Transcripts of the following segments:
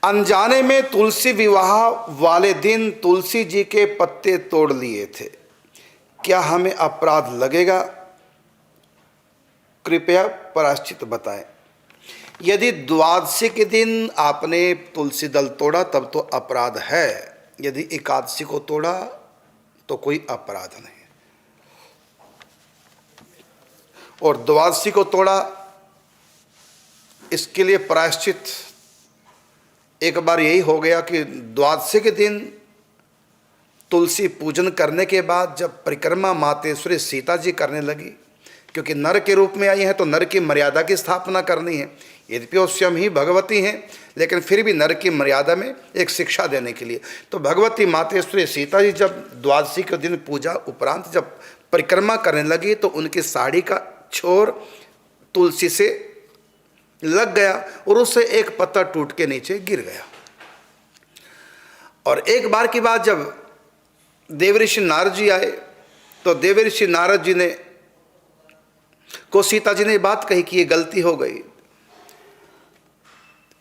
अनजाने में तुलसी विवाह वाले दिन तुलसी जी के पत्ते तोड़ लिए थे, क्या हमें अपराध लगेगा? कृपया प्रायश्चित बताएं। यदि द्वादशी के दिन आपने तुलसी दल तोड़ा तब तो अपराध है, यदि एकादशी को तोड़ा तो कोई अपराध नहीं। और द्वादशी को तोड़ा, इसके लिए प्रायश्चित एक बार यही हो गया कि द्वादशी के दिन तुलसी पूजन करने के बाद जब परिक्रमा मातेश्वरी सीता जी करने लगी, क्योंकि नर के रूप में आई हैं तो नर की मर्यादा की स्थापना करनी है। यद्यपि वो स्वयं ही भगवती हैं, लेकिन फिर भी नर की मर्यादा में एक शिक्षा देने के लिए तो भगवती मातेश्वरी सीता जी जब द्वादशी के दिन पूजा उपरांत जब परिक्रमा करने लगी तो उनकी साड़ी का छोर तुलसी से लग गया और उससे एक पत्ता टूट के नीचे गिर गया। और एक बार की बात जब देवऋषि नारद जी आए तो देवऋषि नारद जी ने को सीता जी ने बात कही कि ये गलती हो गई,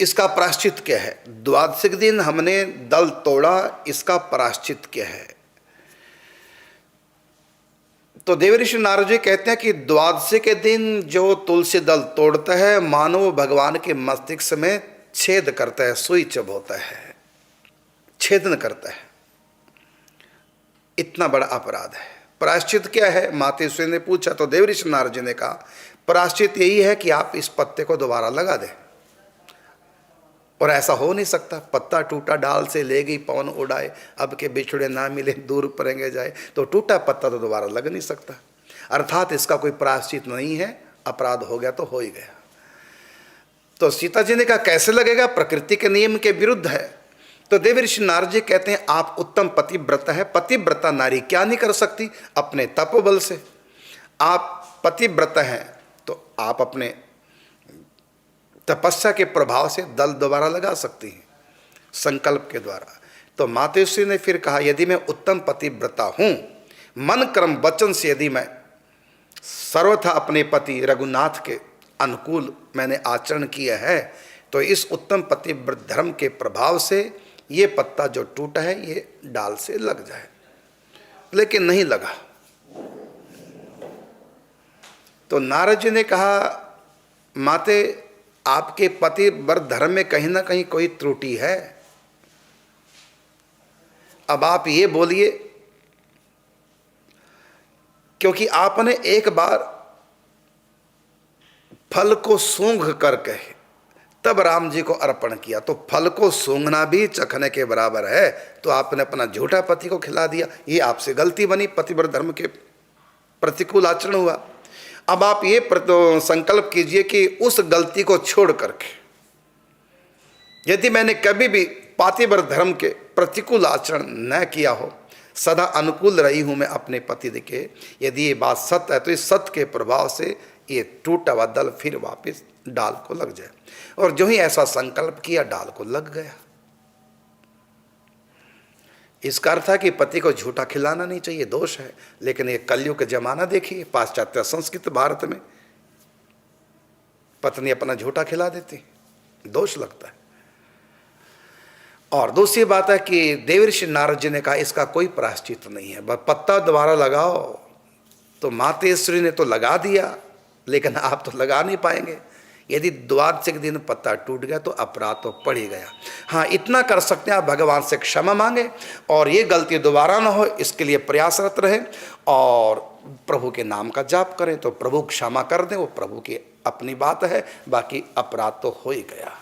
इसका प्रायश्चित क्या है? द्वादशी के दिन हमने दल तोड़ा, इसका प्रायश्चित क्या है? तो देवऋषि नारद जी कहते हैं कि द्वादशी के दिन जो तुलसी दल तोड़ता है मानो भगवान के मस्तिष्क में छेद करता है, सुई चबोता है, छेदन करता है। इतना बड़ा अपराध है। प्रायश्चित क्या है? मातेश्वरी ने पूछा तो देवऋषि नारद जी ने कहा प्रायश्चित यही है कि आप इस पत्ते को दोबारा लगा दें। और ऐसा हो नहीं सकता, पत्ता टूटा डाल से ले गई पवन उड़ाए, अब के बिछड़े ना मिले दूर परेंगे जाए, तो टूटा पत्ता तो दोबारा लग नहीं सकता। अर्थात इसका कोई प्रायश्चित नहीं है, अपराध हो गया तो हो ही गया। तो सीता जी ने कहा कैसे लगेगा, प्रकृति के नियम के विरुद्ध है। तो देवऋषि नारद जी कहते हैं आप उत्तम पतिव्रता है, पतिव्रता नारी क्या नहीं कर सकती? अपने तपोबल से। आप पतिव्रता हैं तो आप अपने तपस्या के प्रभाव से दल दोबारा लगा सकती हैं, संकल्प के द्वारा। तो मातेश्वरी ने फिर कहा यदि मैं उत्तम पतिव्रता हूँ, मन कर्म वचन से यदि मैं सर्वथा अपने पति रघुनाथ के अनुकूल मैंने आचरण किया है तो इस उत्तम पतिव्रत धर्म के प्रभाव से ये पत्ता जो टूटा है ये डाल से लग जाए। लेकिन नहीं लगा। तो नारद जी ने कहा माते आपके पतिव्रत धर्म में कहीं ना कहीं कोई त्रुटि है। अब आप ये बोलिए, क्योंकि आपने एक बार फल को सूंघ करके तब राम जी को अर्पण किया, तो फल को सूंघना भी चखने के बराबर है। तो आपने अपना झूठा पति को खिला दिया, ये आपसे गलती बनी, पतिव्रत धर्म के प्रतिकूल आचरण हुआ। अब आप ये संकल्प कीजिए कि उस गलती को छोड़ करके यदि मैंने कभी भी पतिव्रत धर्म के प्रतिकूल आचरण न किया हो, सदा अनुकूल रही हूं मैं अपने पति के, यदि ये बात सत्य है तो इस सत्य के प्रभाव से ये टूटा हुआ दल फिर वापस डाल को लग जाए। और जो ही ऐसा संकल्प किया डाल को लग गया। इसका अर्थ है कि पति को झूठा खिलाना नहीं चाहिए, दोष है। लेकिन ये कलयुग का जमाना देखिए, पाश्चात्य संस्कृत भारत में पत्नी अपना झूठा खिला देती, दोष लगता है। और दूसरी बात है कि देवऋषि नारद जी ने कहा इसका कोई प्रायश्चित नहीं है, बस पत्ता दोबारा लगाओ। तो मातेश्वरी ने तो लगा दिया, लेकिन आप तो लगा नहीं पाएंगे। यदि द्वादशी के दिन पत्ता टूट गया तो अपराध तो पड़ ही गया। हाँ, इतना कर सकते हैं, आप भगवान से क्षमा मांगे और ये गलती दोबारा ना हो इसके लिए प्रयासरत रहें और प्रभु के नाम का जाप करें तो प्रभु क्षमा कर दें, वो प्रभु की अपनी बात है, बाकी अपराध तो हो ही गया।